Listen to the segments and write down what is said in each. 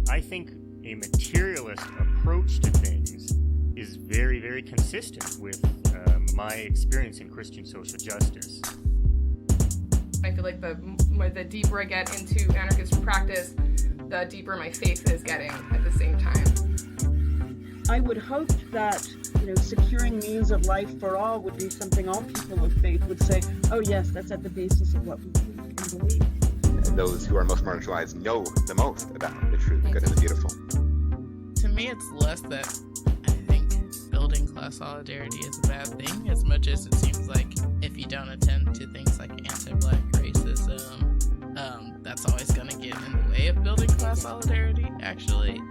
I think a materialist approach to things is very, very consistent with my experience in Christian social justice. I feel like the deeper I get into anarchist practice, the deeper my faith is getting at the same time. I would hope that, securing means of life for all would be something all people of faith would say, oh yes, that's at the basis of what we believe. Those who are most marginalized know the most about the true, the good, and the beautiful. To me, it's less that I think building class solidarity is a bad thing, as much as it seems like if you don't attend to things like anti-Black racism, that's always going to get in the way of building class solidarity, actually.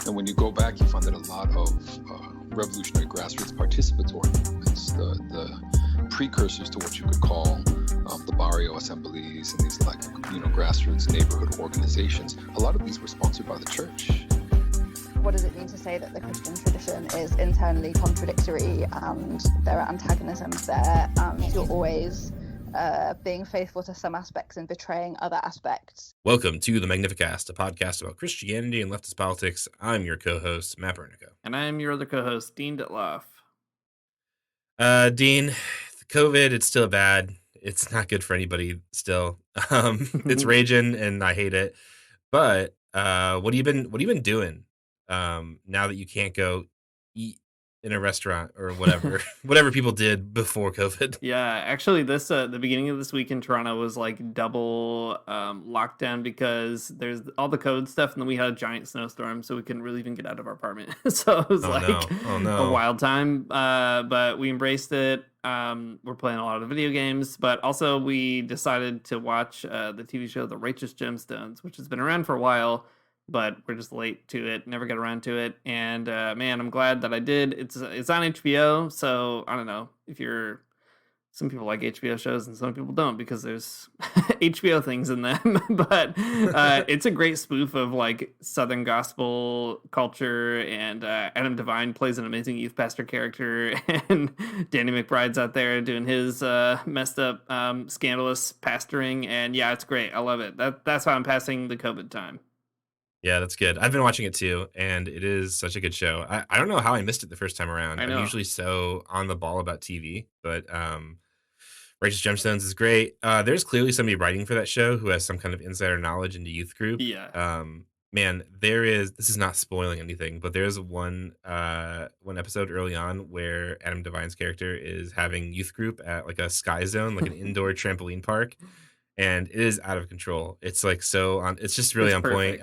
And when you go back, you find that a lot of revolutionary grassroots participatory movements, the precursors to what you could call the barrio assemblies and these grassroots neighborhood organizations, a lot of these were sponsored by the church. What does it mean to say that the Christian tradition is internally contradictory and there are antagonisms there and you're always being faithful to some aspects and betraying other aspects? Welcome to the Magnificast, a podcast about Christianity and leftist politics. I'm your co-host, Matt Bernico. And I'm your other co-host, Dean Ditloff. Dean, COVID, it's still bad. It's not good for anybody still. It's raging and I hate it. But what have you been doing now that you can't go eat in a restaurant or whatever people did before COVID? Yeah, actually this the beginning of this week in Toronto was like double lockdown because there's all the COVID stuff and then we had a giant snowstorm, so we couldn't really even get out of our apartment. So it was a wild time, but we embraced it. We're playing a lot of video games, but also we decided to watch the TV show The Righteous Gemstones, which has been around for a while, but we're just late to it, never got around to it. And man, I'm glad that I did. It's on HBO, so I don't know if some people like HBO shows and some people don't because there's HBO things in them, but it's a great spoof of like Southern gospel culture, and Adam Devine plays an amazing youth pastor character, and Danny McBride's out there doing his messed up, scandalous pastoring, and yeah, it's great. I love it. That's how I'm passing the COVID time. Yeah, that's good. I've been watching it too, and it is such a good show. I don't know how I missed it the first time around. I'm usually so on the ball about TV, but Righteous Gemstones is great. There's clearly somebody writing for that show who has some kind of insider knowledge into youth group. Yeah. Man, this is not spoiling anything, but there's one episode early on where Adam Devine's character is having youth group at like a Sky Zone, like an indoor trampoline park, and it is out of control. It's like it's just really on point.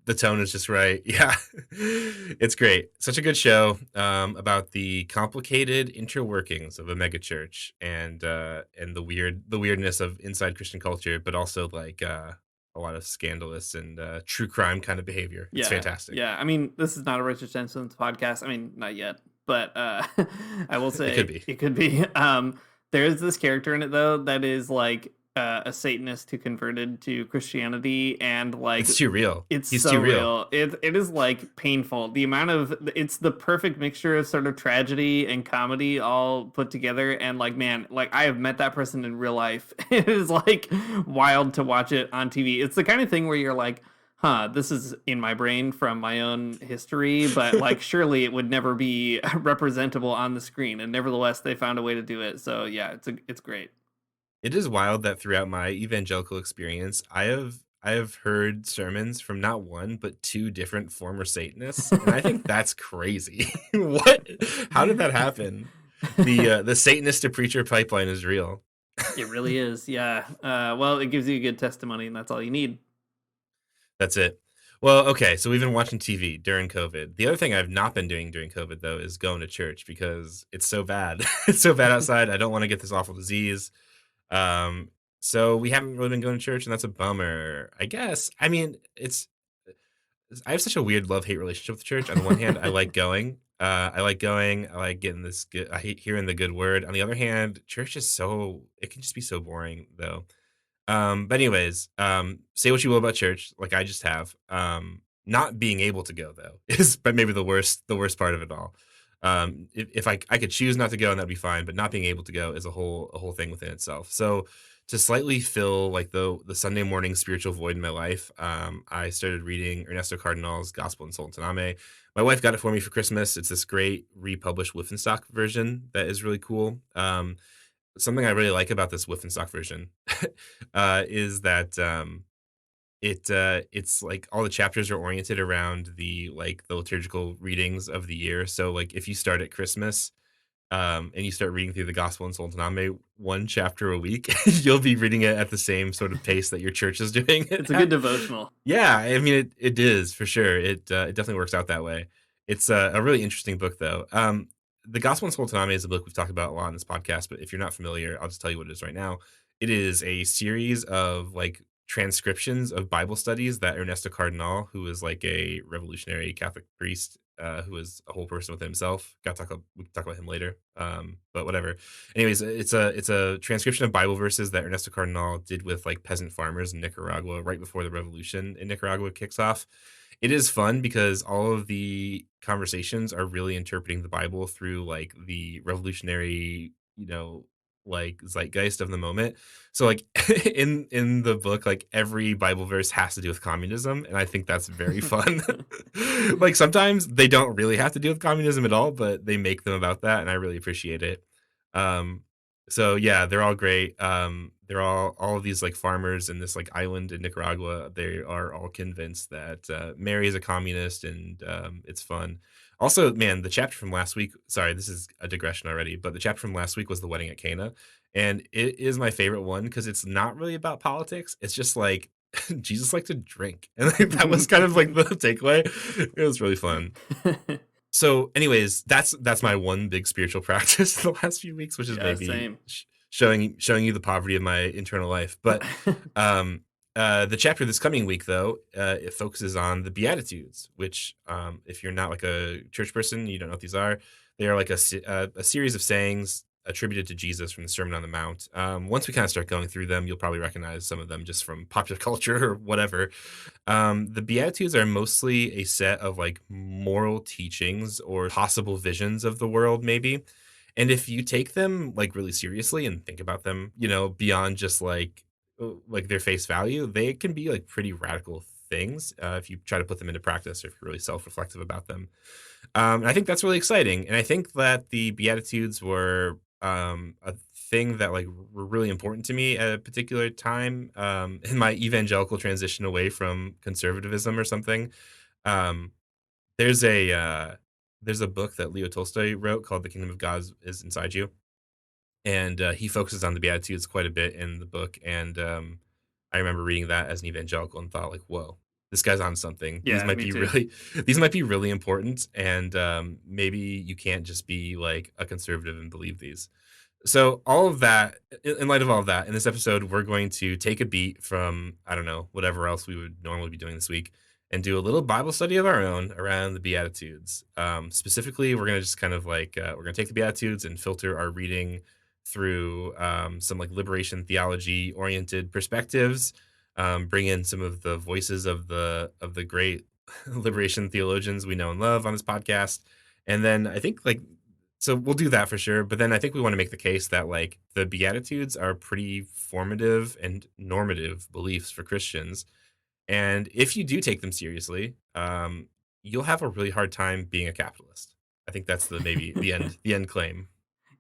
The tone is just right. Yeah, it's great. Such a good show about the complicated interworkings of a megachurch and the weirdness of inside Christian culture, but also like a lot of scandalous and true crime kind of behavior. It's fantastic. Yeah, I mean, this is not a Richard Jensen's podcast. I mean, not yet, but I will say it could be. There is this character in it though that is like a Satanist who converted to Christianity, and like it's too real. He's so too real. It is like painful. The amount of it's the perfect mixture of sort of tragedy and comedy all put together. And like, man, like I have met that person in real life. It is like wild to watch it on TV. It's the kind of thing where you're like, this is in my brain from my own history, but like surely it would never be representable on the screen. And nevertheless, they found a way to do it. So yeah, it's great. It is wild that throughout my evangelical experience, I have heard sermons from not one but two different former Satanists, and I think that's crazy. What? How did that happen? The Satanist to preacher pipeline is real. It really is. Yeah. Well, it gives you a good testimony, and that's all you need. That's it. Well, okay, so we've been watching TV during COVID. The other thing I've not been doing during COVID, though, is going to church because it's so bad. It's so bad outside. I don't want to get this awful disease. So we haven't really been going to church, and that's a bummer, I guess. I mean, I have such a weird love-hate relationship with church. On the one hand, I like going. I like getting this good, I hate hearing the good word. On the other hand, church is it can just be so boring though. But anyways, say what you will about church, like I just have. Not being able to go though is but maybe the worst part of it all. If I could choose not to go, and that'd be fine, but not being able to go is a whole thing within itself. So to slightly fill like the Sunday morning spiritual void in my life, I started reading Ernesto Cardinal's Gospel in Soul and Taname. My wife got it for me for Christmas. It's this great republished Wolfenstock version that is really cool. Something I really like about this Wolfenstock version is that it's like all the chapters are oriented around the liturgical readings of the year. So like if you start at Christmas, and you start reading through the Gospel in Soul and Taname one chapter a week, you'll be reading it at the same sort of pace that your church is doing it. It's a good devotional. Yeah, I mean it is for sure. It definitely works out that way. It's a really interesting book though. The Gospel in Soul and Taname is a book we've talked about a lot on this podcast, but if you're not familiar, I'll just tell you what it is right now. It is a series of like transcriptions of Bible studies that Ernesto Cardinal, who is like a revolutionary Catholic priest, who is a whole person with himself. We can talk about him later. But whatever. Anyways, it's a transcription of Bible verses that Ernesto Cardinal did with like peasant farmers in Nicaragua right before the revolution in Nicaragua kicks off. It is fun because all of the conversations are really interpreting the Bible through like the revolutionary, like zeitgeist of the moment. So like in the book, like every Bible verse has to do with communism, and I think that's very fun. Like sometimes they don't really have to do with communism at all, but they make them about that, and I really appreciate it. Um, so yeah, they're all great. They're all of these like farmers in this like island in Nicaragua. They are all convinced that Mary is a communist, and it's fun. Also, man, the chapter from last week. Sorry, this is a digression already, but the chapter from last week was the wedding at Cana, and it is my favorite one because it's not really about politics. It's just like Jesus liked to drink, and like, that was kind of like the takeaway. It was really fun. So, anyways, that's my one big spiritual practice in the last few weeks, which is maybe showing you the poverty of my internal life. But the chapter this coming week, though, it focuses on the Beatitudes, which, if you're not like a church person, you don't know what these are. They are like a series of sayings attributed to Jesus from the Sermon on the Mount. Once we kind of start going through them, you'll probably recognize some of them just from popular culture or whatever. The Beatitudes are mostly a set of like moral teachings or possible visions of the world, maybe. And if you take them like really seriously and think about them, beyond just like their face value, they can be like pretty radical things if you try to put them into practice or if you're really self-reflective about them. And I think that's really exciting. And I think that the Beatitudes were a thing that like were really important to me at a particular time in my evangelical transition away from conservatism or something. Um, there's a book that Leo Tolstoy wrote called The Kingdom of God is Inside You, and he focuses on the Beatitudes quite a bit in the book. And I remember reading that as an evangelical and thought like, whoa, this guy's on something. Yeah, These might be really important, and maybe you can't just be like a conservative and believe these. So all of that, in light of all of that, in this episode, we're going to take a beat from, I don't know, whatever else we would normally be doing this week and do a little Bible study of our own around the Beatitudes. Specifically, we're going to just kind of like, we're going to take the Beatitudes and filter our reading through some like liberation theology oriented perspectives, bring in some of the voices of the great liberation theologians we know and love on this podcast. And then I think like, so we'll do that for sure. But then I think we want to make the case that like the Beatitudes are pretty formative and normative beliefs for Christians. And if you do take them seriously, you'll have a really hard time being a capitalist. I think that's maybe the end claim.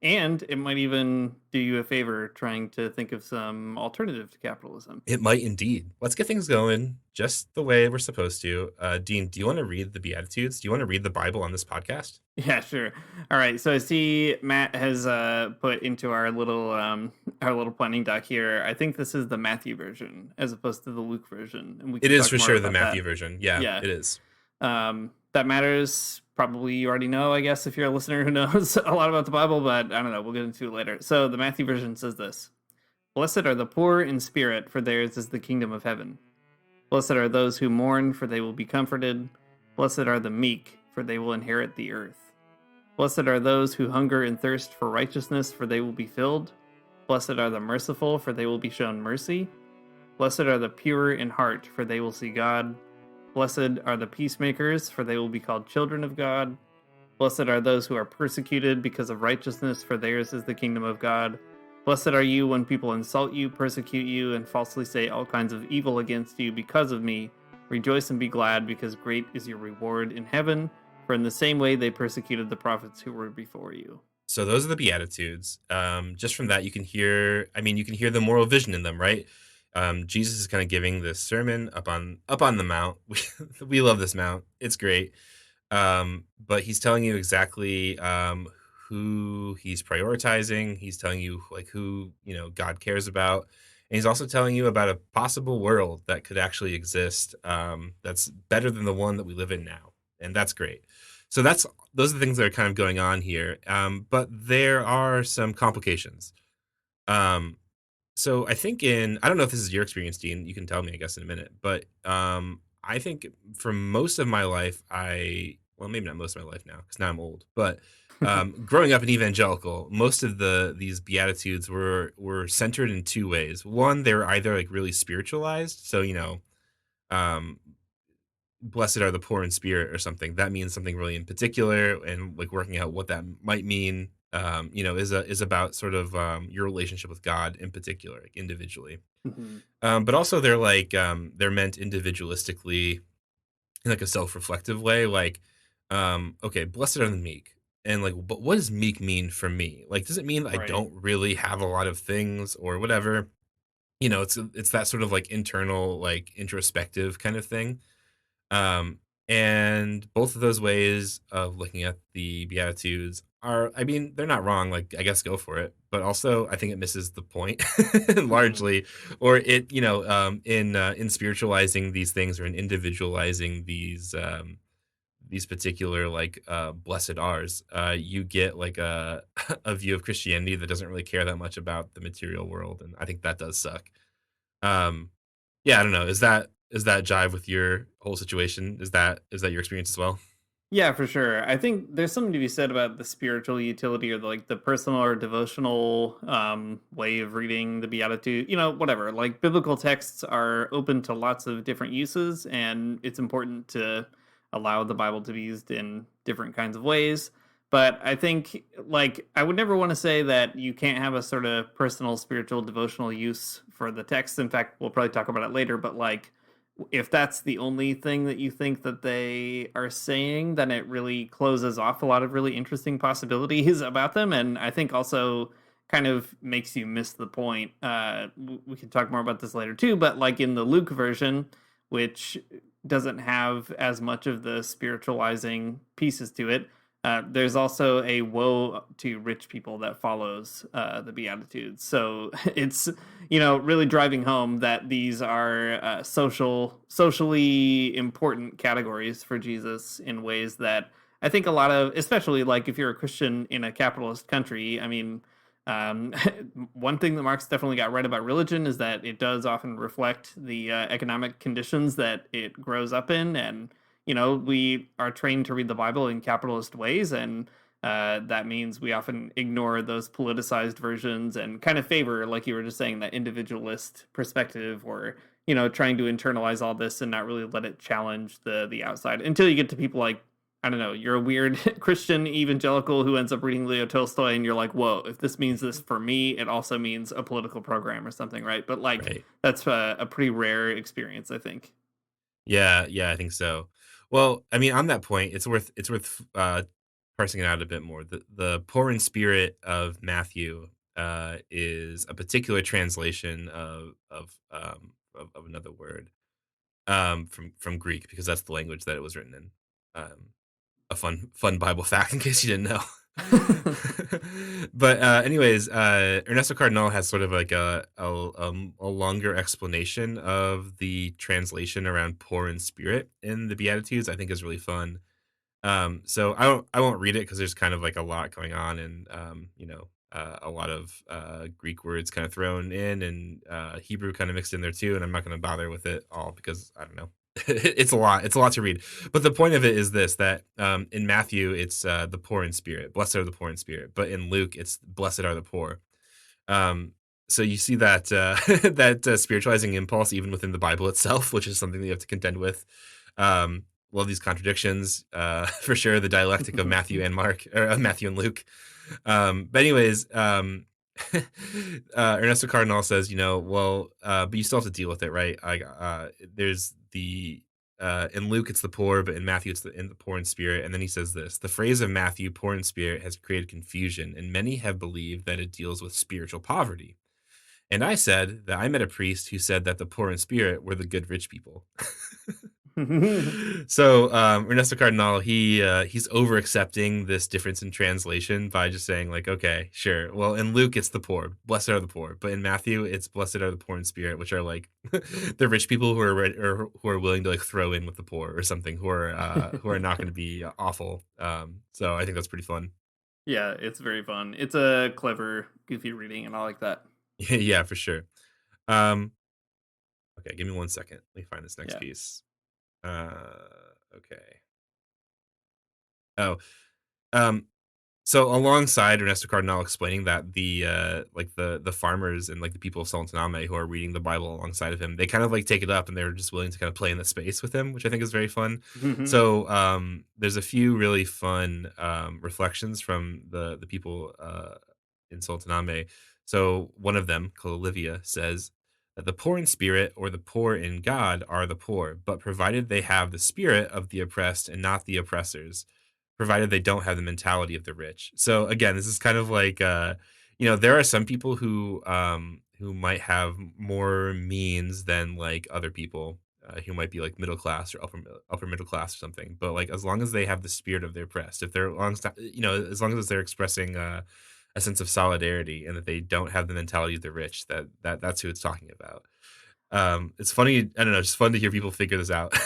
And it might even do you a favor trying to think of some alternative to capitalism. It might indeed. Let's get things going just the way we're supposed to. Dean, do you want to read the Beatitudes? Do you want to read the Bible on this podcast? Yeah, sure. All right. So I see Matt has put into our little planning doc here. I think this is the Matthew version as opposed to the Luke version. And it is for sure the Matthew version. Yeah, it is. That matters. Probably you already know, I guess, if you're a listener who knows a lot about the Bible, but I don't know. We'll get into it later. So the Matthew version says this: Blessed are the poor in spirit, for theirs is the kingdom of heaven. Blessed are those who mourn, for they will be comforted. Blessed are the meek, for they will inherit the earth. Blessed are those who hunger and thirst for righteousness, for they will be filled. Blessed are the merciful, for they will be shown mercy. Blessed are the pure in heart, for they will see God. Blessed are the peacemakers, for they will be called children of God. Blessed are those who are persecuted because of righteousness, for theirs is the kingdom of God. Blessed are you when people insult you, persecute you, and falsely say all kinds of evil against you because of me. Rejoice and be glad, because great is your reward in heaven. For in the same way they persecuted the prophets who were before you. So those are the Beatitudes. Just from that, you can hear. I mean, you can hear the moral vision in them, right? Jesus is kind of giving this sermon up on the mount. We love this mount. It's great. But he's telling you exactly who he's prioritizing. He's telling you like who God cares about, and he's also telling you about a possible world that could actually exist. That's better than the one that we live in now, and that's great. So those are the things that are kind of going on here. But there are some complications. Um, so I think I don't know if this is your experience, Dean. You can tell me, I guess, in a minute. But I think for most of my life, well, maybe not most of my life now, because now I'm old. But growing up an evangelical, most of these Beatitudes were centered in two ways. One, they were either like really spiritualized, so um, blessed are the poor in spirit or something. That means something really in particular, and like working out what that might mean, is about sort of your relationship with God in particular, like individually. But also they're meant individualistically in like a self-reflective way, like, okay, blessed are the meek. And like, but what does meek mean for me? Like, does it mean that I Right. don't really have a lot of things or whatever? It's that sort of like internal, like introspective kind of thing. And both of those ways of looking at the Beatitudes I mean, they're not wrong. Like, I guess go for it. But also, I think it misses the point largely, or in spiritualizing these things or in individualizing these particular like blessed R's, you get like a a view of Christianity that doesn't really care that much about the material world, and I think that does suck. Um, yeah, I don't know. Is that jive with your whole situation? Is that your experience as well? Yeah, for sure. I think there's something to be said about the spiritual utility or the personal or devotional way of reading the Beatitude. Whatever. Like biblical texts are open to lots of different uses, and it's important to allow the Bible to be used in different kinds of ways. But I think, like, I would never want to say that you can't have a sort of personal, spiritual, devotional use for the text. In fact, we'll probably talk about it later, but like, if that's the only thing that you think that they are saying, then it really closes off a lot of really interesting possibilities about them. And I think also kind of makes you miss the point. We can talk more about this later too, but like in the Luke version, which doesn't have as much of the spiritualizing pieces to it, there's also a woe to rich people that follows the Beatitudes. So it's, really driving home that these are socially important categories for Jesus in ways that I think a lot of, especially like if you're a Christian in a capitalist country, I mean, one thing that Marx definitely got right about religion is that it does often reflect the economic conditions that it grows up in. And we are trained to read the Bible in capitalist ways, and that means we often ignore those politicized versions and kind of favor, like you were just saying, that individualist perspective, or trying to internalize all this and not really let it challenge the outside until you get to people like, I don't know, you're a weird Christian evangelical who ends up reading Leo Tolstoy, and you're like, whoa, if this means this for me, it also means a political program or something, right? But like, Right. That's a pretty rare experience, I think. Yeah, I think so. Well, I mean, on that point, it's worth parsing it out a bit more. The poor in spirit of Matthew is a particular translation of another word from Greek, because that's the language that it was written in. A fun Bible fact in case you didn't know. But anyways, Ernesto Cardinal has sort of like a longer explanation of the translation around poor in spirit in the Beatitudes. I think is really fun. So I won't read it because there's kind of like a lot going on, and a lot of Greek words kind of thrown in, and Hebrew kind of mixed in there too. And I'm not going to bother with it all because I don't know. It's a lot. It's a lot to read. But the point of it is this: that in Matthew, it's the poor in spirit. Blessed are the poor in spirit. But in Luke, it's blessed are the poor. So you see that that spiritualizing impulse even within the Bible itself, which is something that you have to contend with. Love these contradictions, for sure. The dialectic of Matthew and Mark, or Matthew and Luke. But anyways, Ernesto Cardinal says, but you still have to deal with it, right? There's the in Luke it's the poor, but in Matthew it's the poor in spirit. And then he says this: the phrase of Matthew, "poor in spirit," has created confusion, and many have believed that it deals with spiritual poverty. And I said that I met a priest who said that the poor in spirit were the good rich people. So Ernesto Cardinal, he's over accepting this difference in translation by just saying like, okay, sure. Well, in Luke it's the poor, blessed are the poor, but in Matthew it's blessed are the poor in spirit, which are like the rich people who are or who are willing to like throw in with the poor or something, who are not going to be awful. So I think that's pretty fun. Yeah, it's very fun. It's a clever, goofy reading, and I like that. Yeah, for sure. Okay, give me 1 second. Let me find this next Yeah. piece. Okay. Oh, um, so alongside Ernesto Cardinal explaining that the farmers and like the people of Salontaname who are reading the Bible alongside of him, they kind of like take it up and they're just willing to kind of play in the space with him, which I think is very fun. So there's a few really fun reflections from the people in Salontaname. So one of them, called Olivia, says that the poor in spirit or the poor in God are the poor, but provided they have the spirit of the oppressed and not the oppressors, provided they don't have the mentality of the rich. So again, this is kind of like there are some people who might have more means than like other people who might be like middle class or upper middle class or something. But like as long as they have the spirit of the oppressed, if they're as long as they're expressing a sense of solidarity and that they don't have the mentality of the rich, that's who it's talking about. It's funny, I don't know, just fun to hear people figure this out.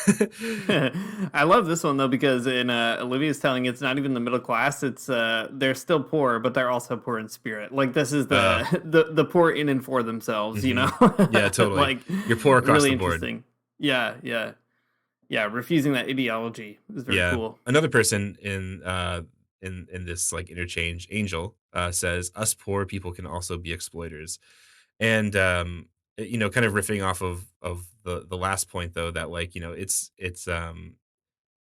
I love this one though, because in Olivia's telling it's not even the middle class, it's they're still poor, but they're also poor in spirit. Like this is the poor in and for themselves, Yeah, totally. Like you're poor across really the board. Interesting. Yeah, refusing that ideology is very cool. Another person in this like interchange, Angel, says us poor people can also be exploiters. And kind of riffing off of the last point though, that like it's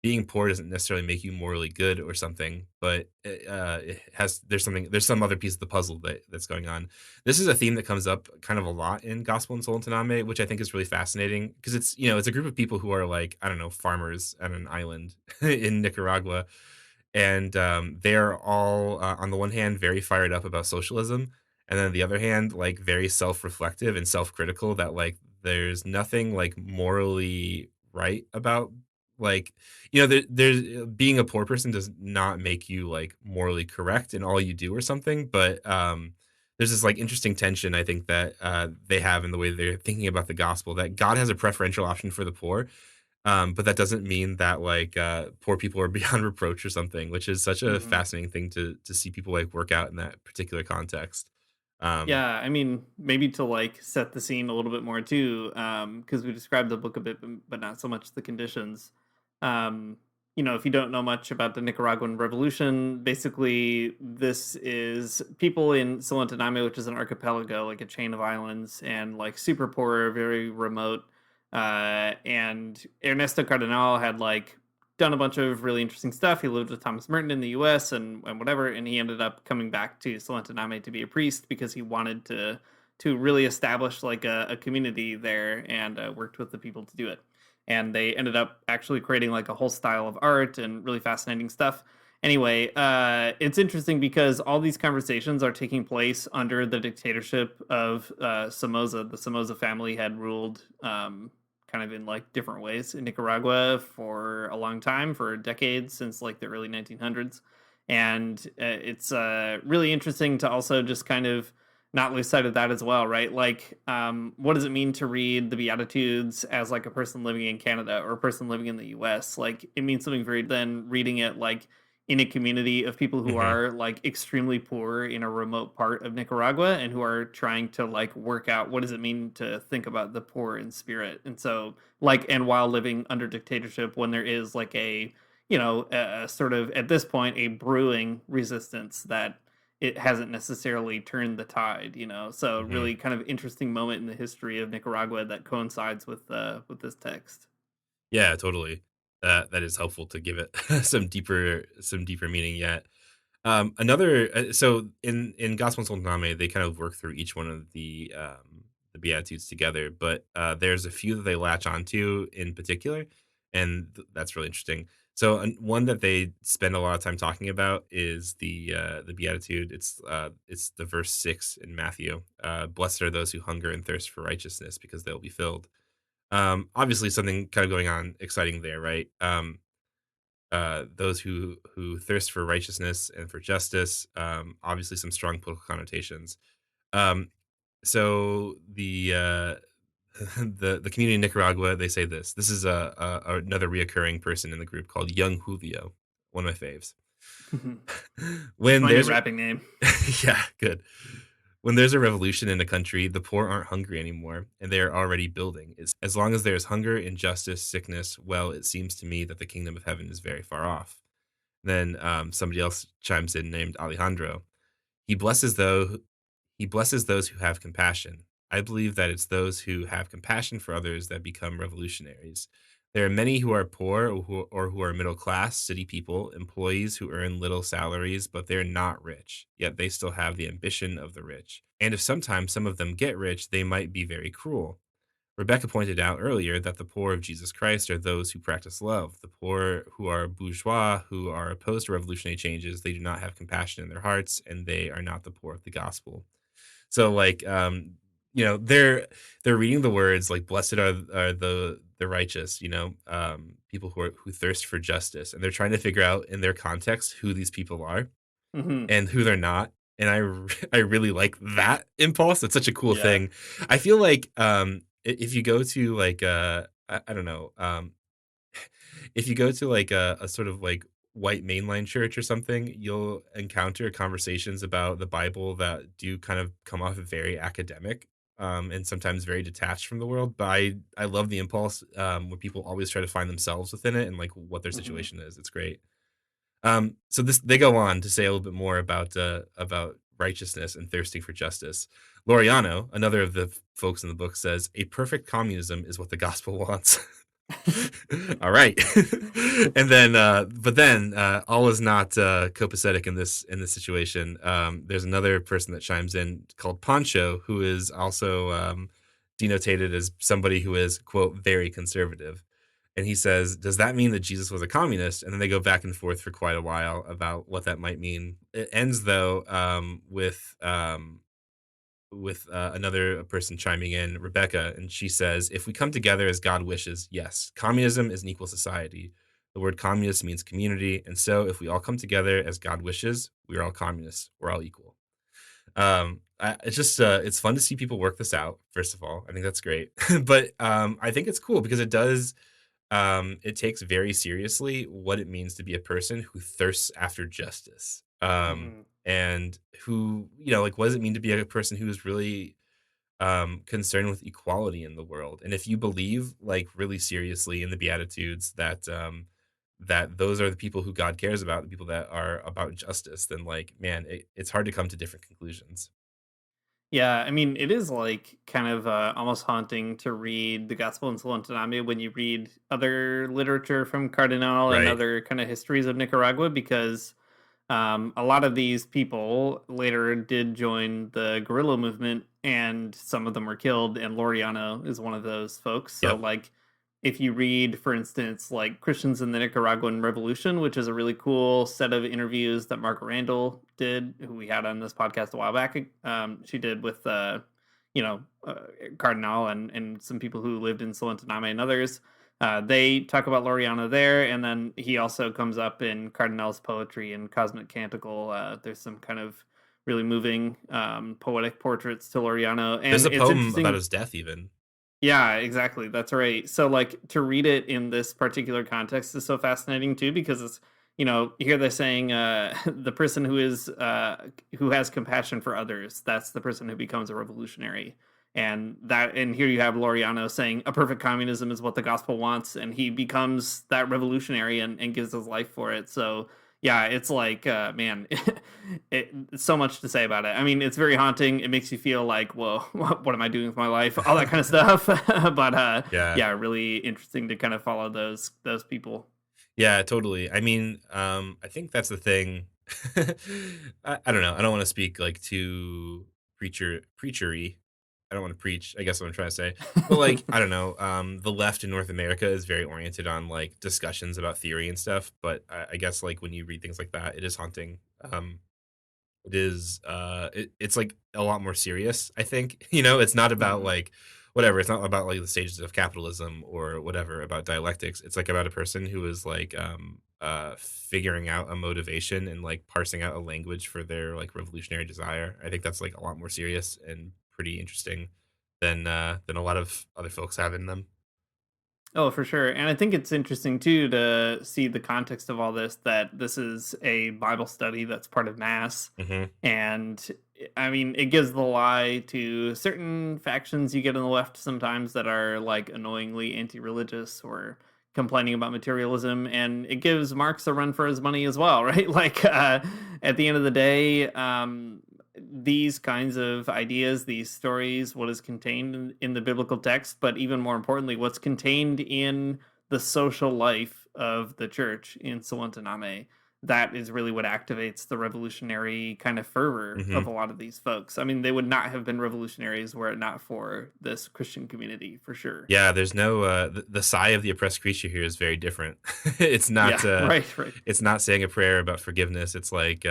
being poor doesn't necessarily make you morally good or something, but there's some other piece of the puzzle that's going on. This is a theme that comes up kind of a lot in Gospel and Soul and Taname, which I think is really fascinating because it's it's a group of people who are like, I don't know, farmers on an island in Nicaragua, and they're all on the one hand very fired up about socialism, and then on the other hand like very self-reflective and self-critical that like there's nothing like morally right about like there's being a poor person does not make you like morally correct in all you do or something, but there's this like interesting tension I think that they have in the way they're thinking about the gospel, that God has a preferential option for the poor, but that doesn't mean that like poor people are beyond reproach or something, which is such a fascinating thing to see people like work out in that particular context. Yeah, I mean, maybe to like set the scene a little bit more too, because we described the book a bit, but not so much the conditions. If you don't know much about the Nicaraguan Revolution, basically this is people in Solentiname, which is an archipelago, like a chain of islands, and like super poor, very remote. And Ernesto Cardenal had like done a bunch of really interesting stuff. He lived with Thomas Merton in the U.S. and whatever, and he ended up coming back to Solentiname to be a priest because he wanted to really establish like a community there, and worked with the people to do it. And they ended up actually creating like a whole style of art and really fascinating stuff. Anyway, it's interesting because all these conversations are taking place under the dictatorship of Somoza. The Somoza family had ruled kind of in like different ways in Nicaragua for a long time, for decades, since like the early 1900s. And it's really interesting to also just kind of not lose sight of that as well, right? Like, what does it mean to read the Beatitudes as like a person living in Canada or a person living in the US? Like, it means something very than reading it like in a community of people who are like extremely poor in a remote part of Nicaragua and who are trying to like work out what does it mean to think about the poor in spirit. And so like, and while living under dictatorship, when there is like a sort of at this point a brewing resistance that it hasn't necessarily turned the tide, so really kind of interesting moment in the history of Nicaragua that coincides with this text. Yeah, totally. That is helpful to give it some deeper meaning yet. So in Gospel and Soltaname, they kind of work through each one of the Beatitudes together, but there's a few that they latch onto in particular, and that's really interesting. So one that they spend a lot of time talking about is the Beatitude. It's the verse 6 in Matthew. Blessed are those who hunger and thirst for righteousness, because they'll be filled. Obviously, something kind of going on exciting there, right? Those who thirst for righteousness and for justice. Obviously, some strong political connotations. Um, so the community in Nicaragua, they say this. This is another reoccurring person in the group called Young Julio, one of my faves. When My new there's rapping name. yeah, good. When there's a revolution in a country, the poor aren't hungry anymore, and they are already building. As long as there is hunger, injustice, sickness, well, it seems to me that the kingdom of heaven is very far off. Then somebody else chimes in named Alejandro. He blesses though he blesses those who have compassion. I believe that it's those who have compassion for others that become revolutionaries. There are many who are poor or who are middle class, city people, employees who earn little salaries, but they're not rich, yet they still have the ambition of the rich. And if sometimes some of them get rich, they might be very cruel. Rebecca pointed out earlier that the poor of Jesus Christ are those who practice love. The poor who are bourgeois, who are opposed to revolutionary changes, they do not have compassion in their hearts, and they are not the poor of the gospel. So like they're reading the words like blessed are the righteous, people who thirst for justice, and they're trying to figure out in their context who these people are Mm-hmm. and who they're not. And I really like that impulse. It's such a cool Yeah. thing. I feel like if you go to like I don't know, if you go to like a sort of like white mainline church or something, you'll encounter conversations about the Bible that do kind of come off very academic, and sometimes very detached from the world. But I love the impulse when people always try to find themselves within it and like what their Mhm. situation is. It's great. So they go on to say a little bit more about righteousness and thirsting for justice. Laureano, another of the folks in the book, says a perfect communism is what the gospel wants. All right. And then but then all is not copacetic in this situation. There's another person that chimes in called Pancho, who is also denotated as somebody who is, quote, very conservative. And he says, does that mean that Jesus was a communist? And then they go back and forth for quite a while about what that might mean. It ends though with another person chiming in, Rebecca, and she says, if we come together as God wishes, yes, communism is an equal society. The word communist means community, and so if we all come together as God wishes, we're all communists. We're all equal. It's just it's fun to see people work this out. First of all, I think that's great, but I think it's cool because it takes very seriously what it means to be a person who thirsts after justice. Mhm. And who, like, what does it mean to be a person who is really concerned with equality in the world? And if you believe, like, really seriously in the Beatitudes that those are the people who God cares about, the people that are about justice, then, like, man, it's hard to come to different conclusions. Yeah, I mean, it is like kind of almost haunting to read the Gospel in Solontaname when you read other literature from Cardinal and Right. other kind of histories of Nicaragua, because a lot of these people later did join the guerrilla movement, and some of them were killed. And Laureano is one of those folks. So, Yep. like, if you read, for instance, like Christians in the Nicaraguan Revolution, which is a really cool set of interviews that Margaret Randall did, who we had on this podcast a while back. She did with, Cardinal and some people who lived in Solentiname and others. They talk about Laureano there, and then he also comes up in Cardinal's poetry and Cosmic Canticle. There's some kind of really moving poetic portraits to Laureano, and There's a it's poem interesting. about his death even. Yeah, exactly. That's right. So, like, to read it in this particular context is so fascinating too, because it's, here they're saying the person who has compassion for others, that's the person who becomes a revolutionary. And here you have Laureano saying a perfect communism is what the gospel wants, and he becomes that revolutionary and gives his life for it. So yeah, it's like, man, it's so much to say about it. I mean, it's very haunting. It makes you feel like, whoa, what am I doing with my life? All that kind of stuff. But Yeah. yeah, really interesting to kind of follow those people. Yeah, totally. I mean, I think that's the thing I don't know. I don't want to speak like too preachery. I don't want to preach, I guess what I'm trying to say. But like, I don't know. The left in North America is very oriented on like discussions about theory and stuff. But I guess like when you read things like that, it is haunting. It is it's like a lot more serious, I think. It's not about Mhm. like whatever, it's not about like the stages of capitalism or whatever about dialectics. It's like about a person who is like figuring out a motivation and like parsing out a language for their like revolutionary desire. I think that's like a lot more serious and pretty interesting than a lot of other folks have in them. Oh, for sure. And I think it's interesting too to see the context of all this, that this is a Bible study that's part of Mass. Hmm. And I mean, it gives the lie to certain factions you get on the left sometimes that are like annoyingly anti religious or complaining about materialism. And it gives Marx a run for his money as well, right? Like, at the end of the day, these kinds of ideas, these stories, what is contained in the biblical text, but even more importantly, what's contained in the social life of the church in Solentiname, that is really what activates the revolutionary kind of fervor Hmm. of a lot of these folks. I mean, they would not have been revolutionaries were it not for this Christian community, for sure. Yeah, there's no the sigh of the oppressed creature here is very different. it's Yeah, not uh right, right. it's not saying a prayer about forgiveness. It's like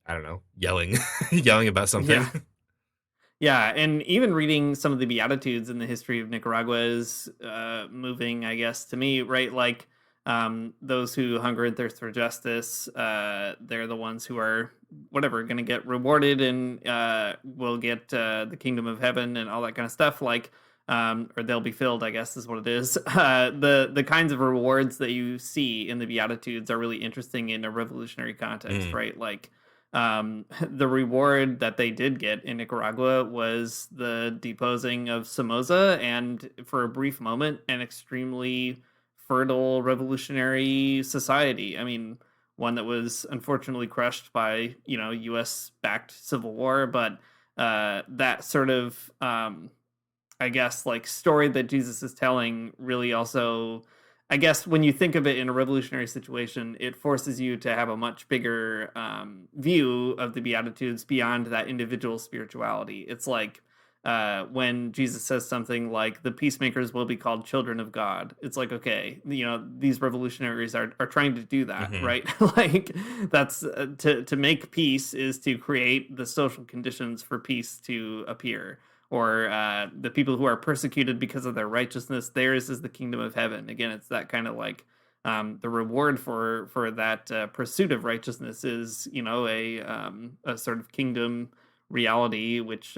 I don't know, yelling yelling about something. Yeah. Yeah, and even reading some of the Beatitudes in the history of Nicaragua is moving, I guess, to me, right? Like, those who hunger and thirst for justice, they're the ones who are, whatever, going to get rewarded and will get the kingdom of heaven and all that kind of stuff. Like, or they'll be filled, I guess, is what it is. The kinds of rewards that you see in the Beatitudes are really interesting in a revolutionary context, Mm, right? Like, the reward that they did get in Nicaragua was the deposing of Somoza, and for a brief moment, an extremely fertile revolutionary society. I mean, one that was unfortunately crushed by U.S. backed civil war, but that sort of I guess, like, story that Jesus is telling really also, I guess, when you think of it in a revolutionary situation, it forces you to have a much bigger view of the Beatitudes beyond that individual spirituality. It's like when Jesus says something like, the peacemakers will be called children of God. It's like, okay, these revolutionaries are trying to do that, mhm. right? Like, that's to make peace is to create the social conditions for peace to appear, or the people who are persecuted because of their righteousness, theirs is the kingdom of heaven. Again, it's that kind of like the reward for that pursuit of righteousness is a sort of kingdom reality, which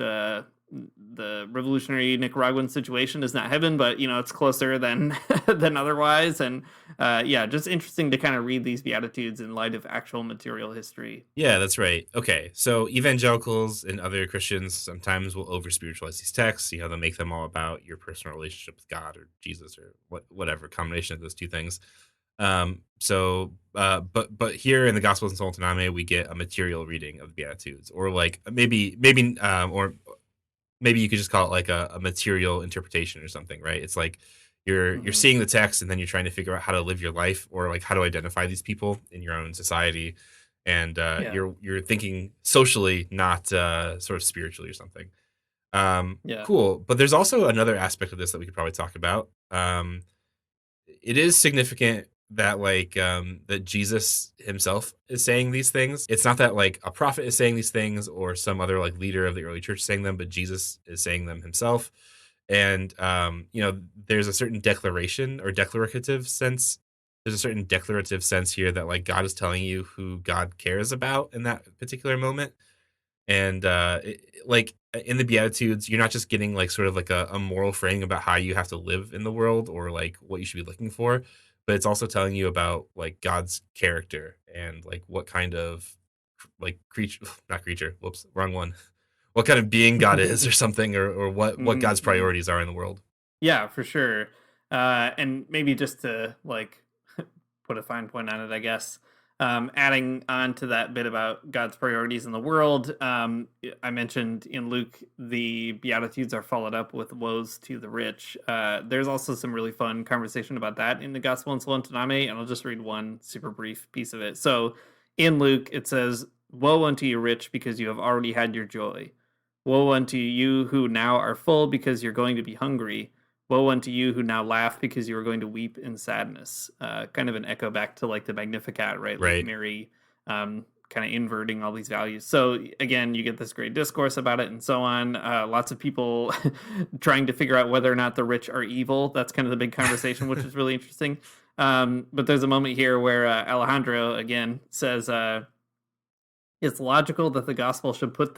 the revolutionary Nicaraguan situation is not heaven, but it's closer than than otherwise. And yeah, just interesting to kind of read these Beatitudes in light of actual material history. Yeah, that's right. Okay, so evangelicals and other Christians sometimes will over spiritualize these texts. They'll make them all about your personal relationship with God or Jesus or whatever combination of those two things. But here in the Gospels and Soltaname, we get a material reading of the Beatitudes, or like or maybe you could just call it like a material interpretation or something, right? It's like you're Mhm. seeing the text and then you're trying to figure out how to live your life, or like how to identify these people in your own society, and Yeah, you're thinking socially, not sort of spiritually or something. yeah. Cool, but there's also another aspect of this that we could probably talk about. It is significant that that Jesus himself is saying these things. It's not that like a prophet is saying these things or some other like leader of the early church saying them, but Jesus is saying them himself. And there's a certain declaration or declarative sense. There's a certain declarative sense here that like God is telling you who God cares about in that particular moment. And like in the Beatitudes, you're not just getting like sort of like a moral framing about how you have to live in the world or like what you should be looking for, but it's also telling you about like God's character and like what kind of like creature, not creature, whoops, wrong one, what kind of being God is or something, or what Mhm, God's mhm. priorities are in the world. Yeah, for sure. And maybe just to like put a fine point on it, I guess. Adding on to that bit about God's priorities in the world, I mentioned in Luke the Beatitudes are followed up with woes to the rich. There's also some really fun conversation about that in the Gospel in Solentiname, and I'll just read one super brief piece of it. So in Luke, it says, "Woe unto you, rich, because you have already had your joy. Woe unto you who now are full, because you're going to be hungry. Woe unto you who now laugh, because you are going to weep in sadness." Kind of an echo back to like the Magnificat, right? Like Right. Mary kind of inverting all these values. So again, you get this great discourse about it and so on. Lots of people trying to figure out whether or not the rich are evil. That's kind of the big conversation, which is really interesting. But there's a moment here where Alejandro again says, it's logical that the gospel should put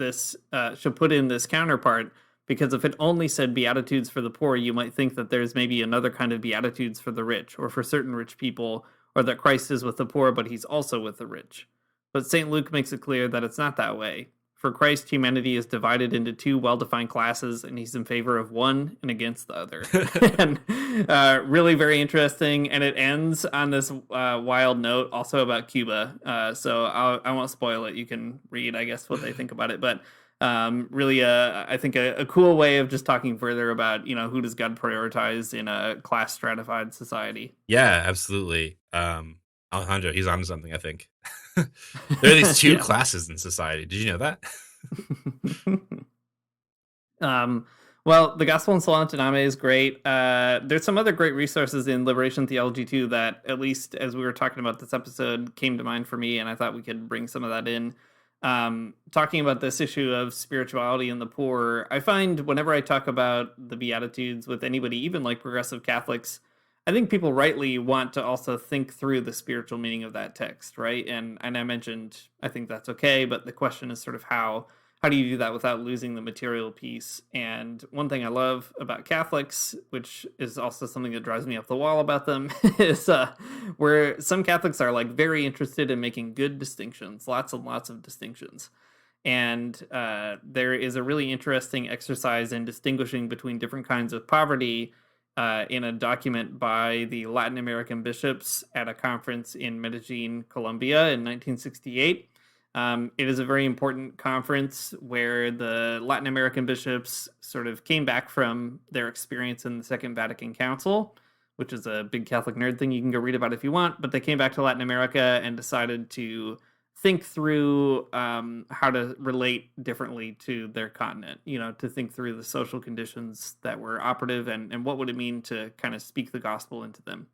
in this counterpart, because if it only said Beatitudes for the poor, you might think that there's maybe another kind of Beatitudes for the rich, or for certain rich people, or that Christ is with the poor, but he's also with the rich. But St. Luke makes it clear that it's not that way. For Christ, humanity is divided into two well-defined classes, and he's in favor of one and against the other. And really very interesting. And it ends on this wild note also about Cuba. So I won't spoil it. You can read, I guess, what they think about it. But really, I think a cool way of just talking further about, who does God prioritize in a class stratified society. Yeah, absolutely. Alejandro, he's onto something, I think. There are these two classes in society. Did you know that? Well, the Gospel in Solana Taname is great. There's some other great resources in liberation theology too that, at least as we were talking about this episode, came to mind for me, and I thought we could bring some of that in. Talking about this issue of spirituality and the poor, I find whenever I talk about the Beatitudes with anybody, even like progressive Catholics, I think people rightly want to also think through the spiritual meaning of that text, right? And I mentioned, I think that's okay, but the question is sort of how do you do that without losing the material piece? And one thing I love about Catholics, which is also something that drives me up the wall about them, is where some Catholics are like very interested in making good distinctions, lots and lots of distinctions. And there is a really interesting exercise in distinguishing between different kinds of poverty in a document by the Latin American bishops at a conference in Medellin, Colombia in 1968. It is a very important conference where the Latin American bishops sort of came back from their experience in the Second Vatican Council, which is a big Catholic nerd thing you can go read about if you want, but they came back to Latin America and decided to think through how to relate differently to their continent, to think through the social conditions that were operative and what would it mean to kind of speak the gospel into them.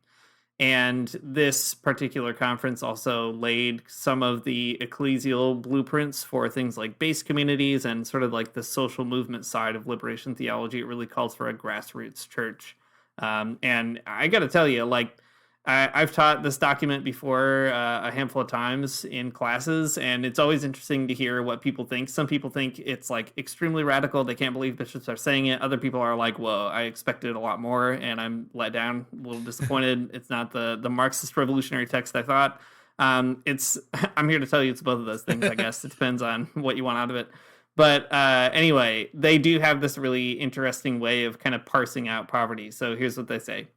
And this particular conference also laid some of the ecclesial blueprints for things like base communities and sort of like the social movement side of liberation theology. It really calls for a grassroots church. And I got to tell you, like, I've taught this document before a handful of times in classes, and it's always interesting to hear what people think. Some people think it's like extremely radical. They can't believe bishops are saying it. Other people are like, whoa, I expected a lot more, and I'm let down, a little disappointed. It's not the Marxist revolutionary text I thought. I'm here to tell you it's both of those things, I guess. It depends on what you want out of it. But anyway, they do have this really interesting way of kind of parsing out poverty. So here's what they say.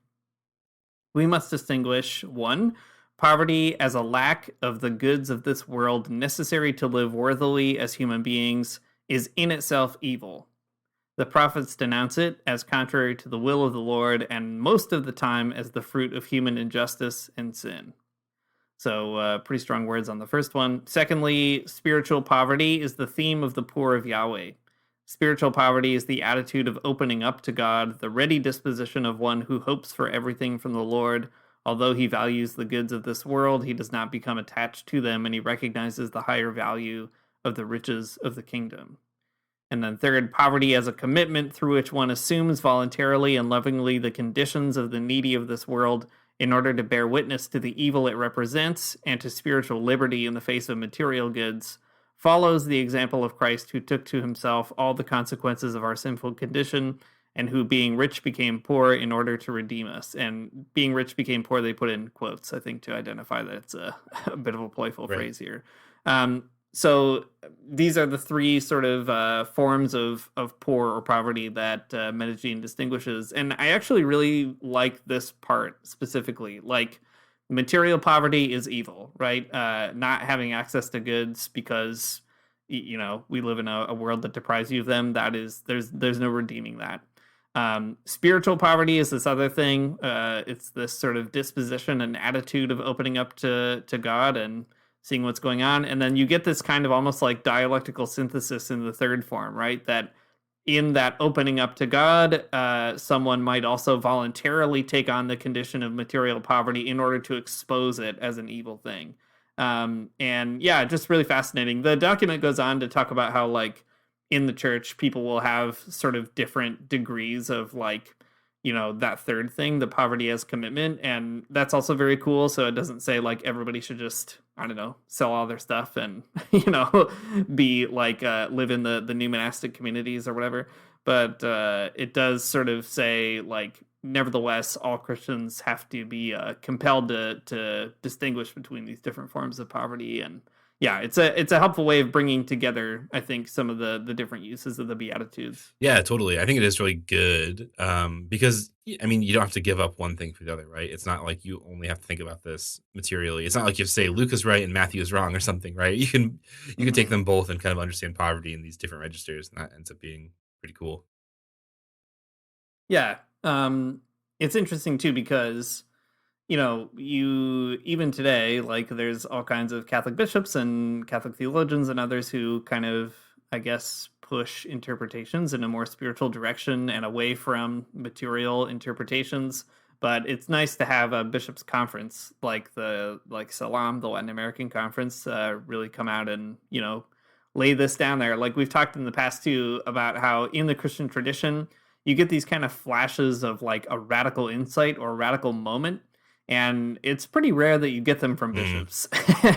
We must distinguish, 1, poverty as a lack of the goods of this world necessary to live worthily as human beings is in itself evil. The prophets denounce it as contrary to the will of the Lord, and most of the time as the fruit of human injustice and sin. So pretty strong words on the first one. Secondly, spiritual poverty is the theme of the poor of Yahweh. Spiritual poverty is the attitude of opening up to God, the ready disposition of one who hopes for everything from the Lord. Although he values the goods of this world, he does not become attached to them, and he recognizes the higher value of the riches of the kingdom. And then third, poverty as a commitment through which one assumes voluntarily and lovingly the conditions of the needy of this world in order to bear witness to the evil it represents and to spiritual liberty in the face of material goods, follows the example of Christ, who took to himself all the consequences of our sinful condition, and who, being rich, became poor in order to redeem us. And being rich became poor, they put in quotes, I think, to identify that it's a bit of a playful phrase here. So these are the three sort of forms of poor or poverty that Medellin distinguishes. And I actually really like this part specifically. Like, material poverty is evil, right? Not having access to goods because, we live in a world that deprives you of them. That is, there's no redeeming that. Spiritual poverty is this other thing. It's this sort of disposition and attitude of opening up to God, and seeing what's going on. And then you get this kind of almost like dialectical synthesis in the third form, right? That in that opening up to God, someone might also voluntarily take on the condition of material poverty in order to expose it as an evil thing. And yeah, just really fascinating. The document goes on to talk about how, like, in the church, people will have sort of different degrees of, like, you know, that third thing, the poverty as commitment. And that's also very cool. So it doesn't say like everybody should just, I don't know, sell all their stuff and, you know, be like, live in the new monastic communities or whatever. But it does sort of say, like, nevertheless, all Christians have to be compelled to distinguish between these different forms of poverty. And yeah, it's a helpful way of bringing together, I think, some of the different uses of the Beatitudes. Yeah, totally. I think it is really good because, I mean, you don't have to give up one thing for the other, right? It's not like you only have to think about this materially. It's not like you have to say Luke is right and Matthew is wrong or something, right? You can take them both and kind of understand poverty in these different registers, and that ends up being pretty cool. Yeah. It's interesting too because, you know, you even today, like, there's all kinds of Catholic bishops and Catholic theologians and others who kind of, I guess, push interpretations in a more spiritual direction and away from material interpretations. But it's nice to have a bishops' conference like Salam, the Latin American conference, really come out and, you know, lay this down there. Like we've talked in the past too about how in the Christian tradition, you get these kind of flashes of like a radical insight or a radical moment. And it's pretty rare that you get them from bishops.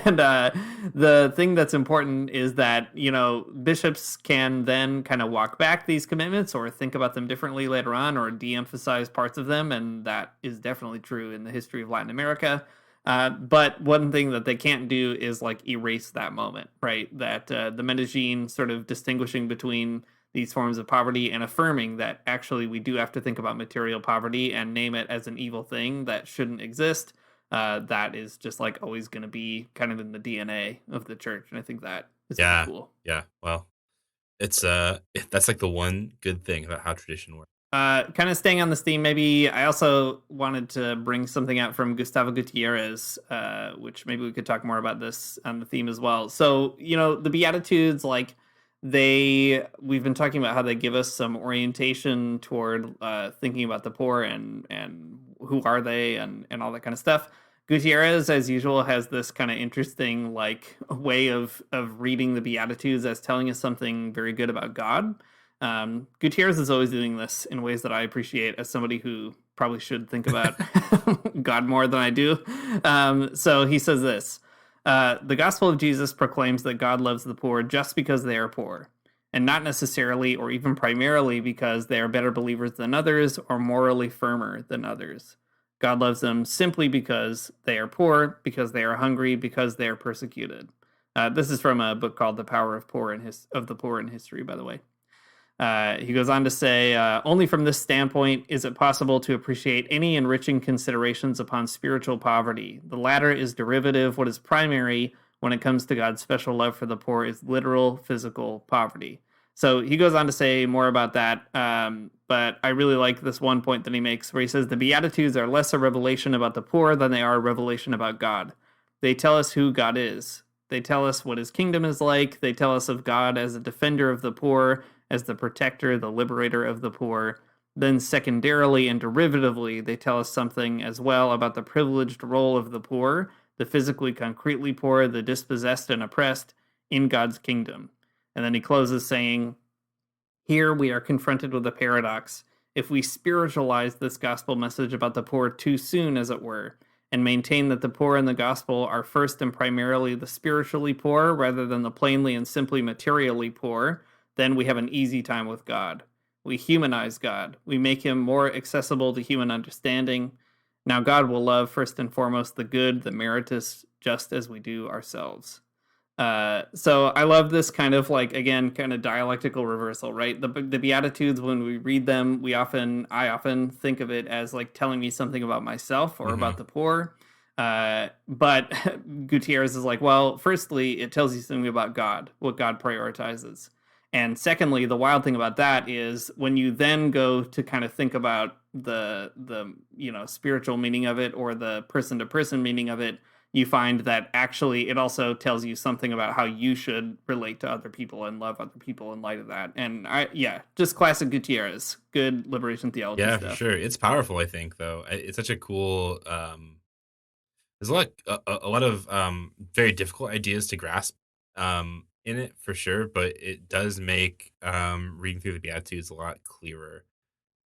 And the thing that's important is that, you know, bishops can then kind of walk back these commitments or think about them differently later on or de-emphasize parts of them. And that is definitely true in the history of Latin America. But one thing that they can't do is like erase that moment, right? That the Medellin sort of distinguishing between these forms of poverty and affirming that actually we do have to think about material poverty and name it as an evil thing that shouldn't exist. That is just like always going to be kind of in the DNA of the church. And I think that is pretty cool. Yeah. Well, it's that's like the one good thing about how tradition works. Kind of staying on this theme, maybe I also wanted to bring something out from Gustavo Gutierrez, which maybe we could talk more about this on the theme as well. So, you know, the Beatitudes, like, we've been talking about how they give us some orientation toward thinking about the poor and who are they and all that kind of stuff. Gutierrez, as usual, has this kind of interesting like way of reading the Beatitudes as telling us something very good about God. Gutierrez is always doing this in ways that I appreciate as somebody who probably should think about God more than I do. So he says this. The gospel of Jesus proclaims that God loves the poor just because they are poor, and not necessarily or even primarily because they are better believers than others or morally firmer than others. God loves them simply because they are poor, because they are hungry, because they are persecuted. This is from a book called The Power of the Poor in History, by the way. He goes on to say, only from this standpoint is it possible to appreciate any enriching considerations upon spiritual poverty. The latter is derivative. What is primary when it comes to God's special love for the poor is literal physical poverty. So he goes on to say more about that, but I really like this one point that he makes where he says, the Beatitudes are less a revelation about the poor than they are a revelation about God. They tell us who God is. They tell us what his kingdom is like. They tell us of God as a defender of the poor, as the protector, the liberator of the poor. Then secondarily and derivatively, they tell us something as well about the privileged role of the poor, the physically concretely poor, the dispossessed and oppressed in God's kingdom. And then he closes saying, here we are confronted with a paradox. If we spiritualize this gospel message about the poor too soon, as it were, and maintain that the poor in the gospel are first and primarily the spiritually poor rather than the plainly and simply materially poor, then we have an easy time with God. We humanize God. We make him more accessible to human understanding. Now God will love first and foremost the good, the meritorious, just as we do ourselves. So I love this kind of like, again, kind of dialectical reversal, right? The Beatitudes, when we read them, I often think of it as like telling me something about myself or about the poor. But Gutierrez is like, well, firstly, it tells you something about God, what God prioritizes. And secondly, the wild thing about that is when you then go to kind of think about the spiritual meaning of it or the person to person meaning of it, you find that actually it also tells you something about how you should relate to other people and love other people in light of that. And just classic Gutierrez, good liberation theology Yeah, for stuff. sure. It's powerful, I think, though. It's such a cool there's a lot of very difficult ideas to grasp in it for sure, but it does make reading through the Beatitudes a lot clearer.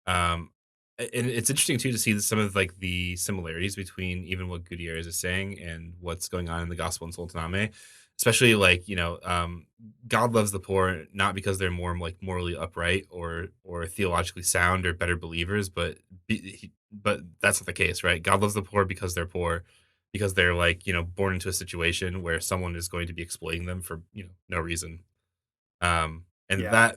Um, and it's interesting too to see some of like the similarities between even what Gutierrez is saying and what's going on in the Gospel in Soltaname, especially like God loves the poor not because they're more like morally upright or theologically sound or better believers, but that's not the case, right? God loves the poor because they're poor, because they're like born into a situation where someone is going to be exploiting them for no reason. And Yeah.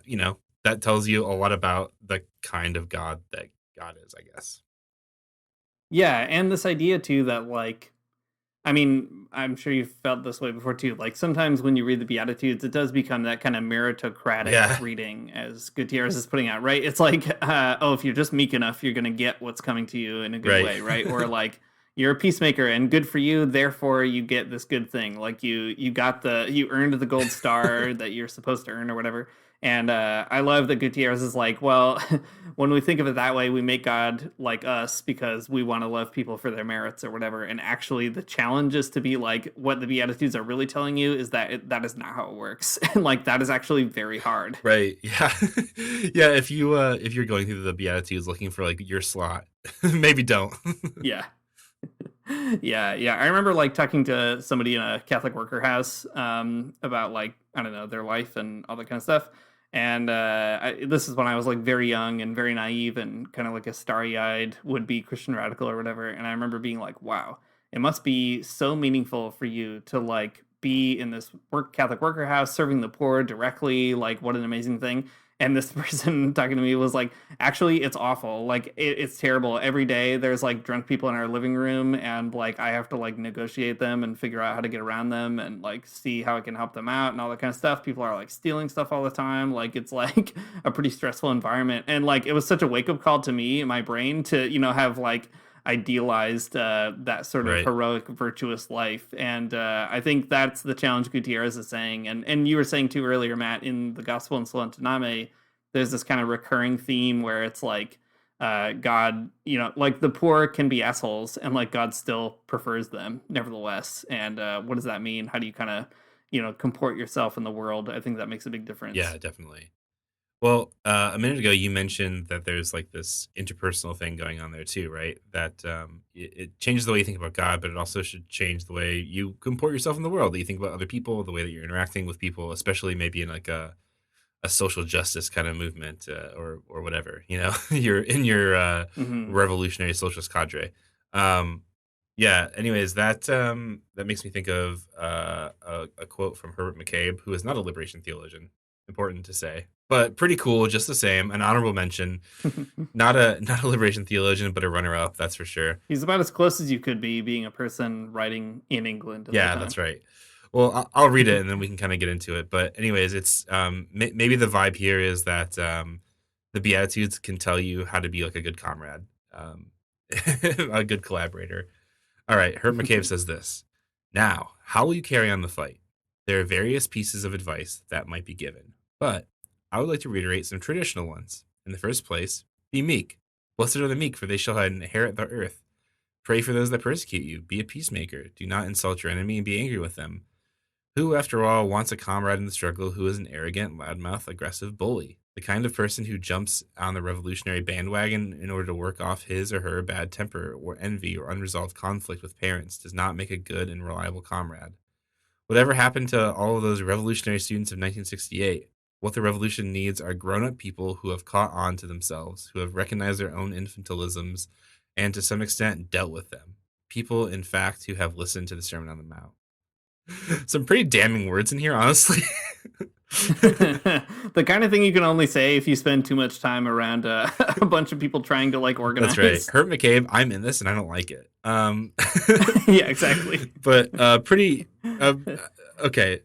that tells you a lot about the kind of God that God is, I guess. Yeah, and this idea too that like, I mean, I'm sure you've felt this way before too. Like sometimes when you read the Beatitudes, it does become that kind of meritocratic Yeah. reading, as Gutierrez is putting out, right? It's like, if you're just meek enough, you're going to get what's coming to you in a good Right. way, right? Or like, you're a peacemaker and good for you, therefore you get this good thing. Like you earned the gold star that you're supposed to earn or whatever. And I love that Gutierrez is like, well, when we think of it that way, we make God like us because we want to love people for their merits or whatever. And actually, the challenge is to be like, what the Beatitudes are really telling you is that that is not how it works, and like that is actually very hard. Right. Yeah. Yeah. If you're going through the Beatitudes looking for like your slot, maybe don't. Yeah. Yeah. I remember like talking to somebody in a Catholic worker house about like, I don't know, their life and all that kind of stuff. And this is when I was like very young and very naive and kind of like a starry-eyed would-be Christian radical or whatever. And I remember being like, wow, it must be so meaningful for you to like be in this Catholic worker house serving the poor directly. Like, what an amazing thing. And this person talking to me was like, actually, it's awful. Like, it's terrible. Every day there's like drunk people in our living room, and like I have to like negotiate them and figure out how to get around them and like see how I can help them out and all that kind of stuff. People are like stealing stuff all the time. Like, it's like a pretty stressful environment. And like, it was such a wake up call to me in my brain to, have like idealized that sort of Right. heroic, virtuous life. And I think that's the challenge Gutierrez is saying. And you were saying too earlier, Matt, in the Gospel in Soltaname, there's this kind of recurring theme where it's like God, like the poor can be assholes and like God still prefers them nevertheless. And what does that mean? How do you kind of, comport yourself in the world? I think that makes a big difference. Yeah, definitely. Well, a minute ago you mentioned that there's like this interpersonal thing going on there too, right? That it changes the way you think about God, but it also should change the way you comport yourself in the world. That you think about other people, the way that you're interacting with people, especially maybe in like a social justice kind of movement or whatever. You're in your revolutionary socialist cadre. Yeah. Anyways, that makes me think of a quote from Herbert McCabe, who is not a liberation theologian. Important to say, but pretty cool just the same. An honorable mention. Not a liberation theologian, but a runner-up, that's for sure. He's about as close as you could be being a person writing in England. Yeah, that's right. Well, I'll read it and then we can kind of get into it. But anyways, it's maybe the vibe here is that the Beatitudes can tell you how to be like a good comrade, a good collaborator. All right, Herb McCabe says this. Now, how will you carry on the fight? There are various pieces of advice that might be given, but I would like to reiterate some traditional ones. In the first place, be meek. Blessed are the meek, for they shall inherit the earth. Pray for those that persecute you. Be a peacemaker. Do not insult your enemy and be angry with them. Who, after all, wants a comrade in the struggle who is an arrogant, loudmouth, aggressive bully? The kind of person who jumps on the revolutionary bandwagon in order to work off his or her bad temper or envy or unresolved conflict with parents does not make a good and reliable comrade. Whatever happened to all of those revolutionary students of 1968? What the revolution needs are grown-up people who have caught on to themselves, who have recognized their own infantilisms, and to some extent dealt with them. People, in fact, who have listened to the Sermon on the Mount. Some pretty damning words in here, honestly. The kind of thing you can only say if you spend too much time around a bunch of people trying to like organize. That's right. Herb McCabe, I'm in this and I don't like it. Yeah, exactly. But pretty okay.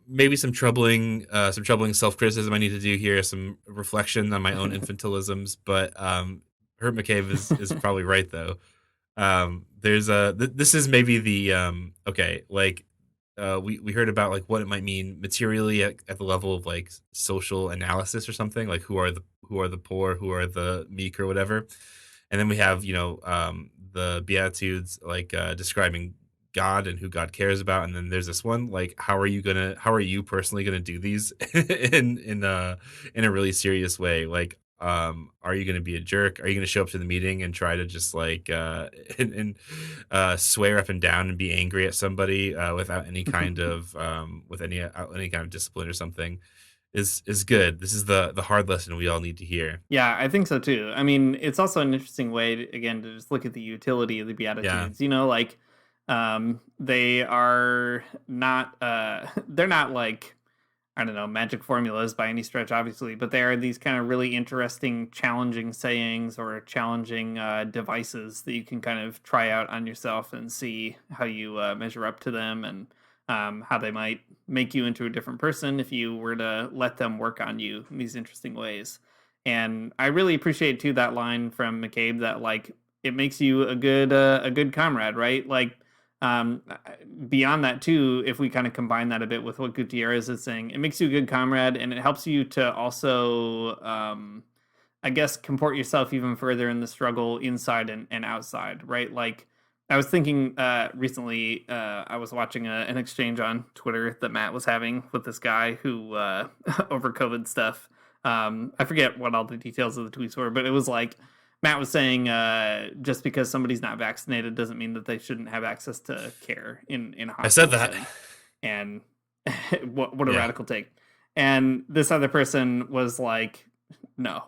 Maybe some troubling self-criticism I need to do here, some reflection on my own infantilisms, but Herb McCabe is probably right though. There's this is maybe the okay, like we heard about like what it might mean materially at the level of like social analysis or something, like who are the poor, who are the meek or whatever. And then we have, the Beatitudes like describing God and who God cares about. And then there's this one like how are you personally gonna do these in a really serious way? Like are you gonna be a jerk? Are you gonna show up to the meeting and try to just like and swear up and down and be angry at somebody without any kind of with any kind of discipline or something? Is good. This is the hard lesson we all need to hear. Yeah, I think so too. I mean, it's also an interesting way, again, to just look at the utility of the Yeah. Beatitudes. Like they are not, they're not like, I don't know, magic formulas by any stretch, obviously, but they are these kind of really interesting, challenging sayings or challenging devices that you can kind of try out on yourself and see how you measure up to them, and how they might make you into a different person if you were to let them work on you in these interesting ways. And I really appreciate too that line from McCabe that like it makes you a good comrade, right? Like um beyond that too, if we kind of combine that a bit with what Gutierrez is saying, it makes you a good comrade, and it helps you to also I guess comport yourself even further in the struggle inside and outside, right? Like I was thinking recently, I was watching an exchange on Twitter that Matt was having with this guy who over COVID stuff. I forget what all the details of the tweets were, but it was like Matt was saying just because somebody's not vaccinated doesn't mean that they shouldn't have access to care in a I said hospital that. setting. And what a Yeah. radical take. And this other person was like, no,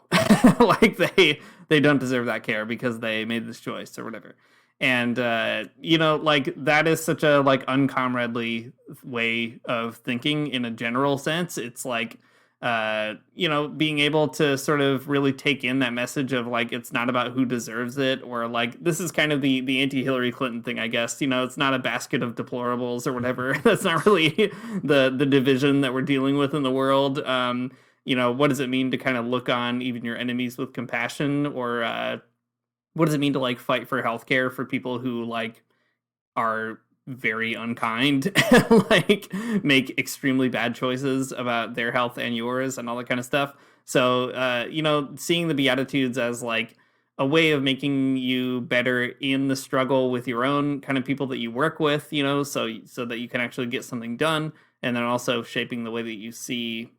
like they don't deserve that care because they made this choice or whatever. And like that is such a like uncomradely way of thinking in a general sense. It's like being able to sort of really take in that message of like it's not about who deserves it, or like this is kind of the anti-Hillary Clinton thing, I guess. It's not a basket of deplorables or whatever. That's not really the division that we're dealing with in the world. What does it mean to kind of look on even your enemies with compassion, or what does it mean to like fight for healthcare for people who like are very unkind, like make extremely bad choices about their health and yours and all that kind of stuff. So seeing the Beatitudes as like a way of making you better in the struggle with your own kind of people that you work with, so that you can actually get something done, and then also shaping the way that you see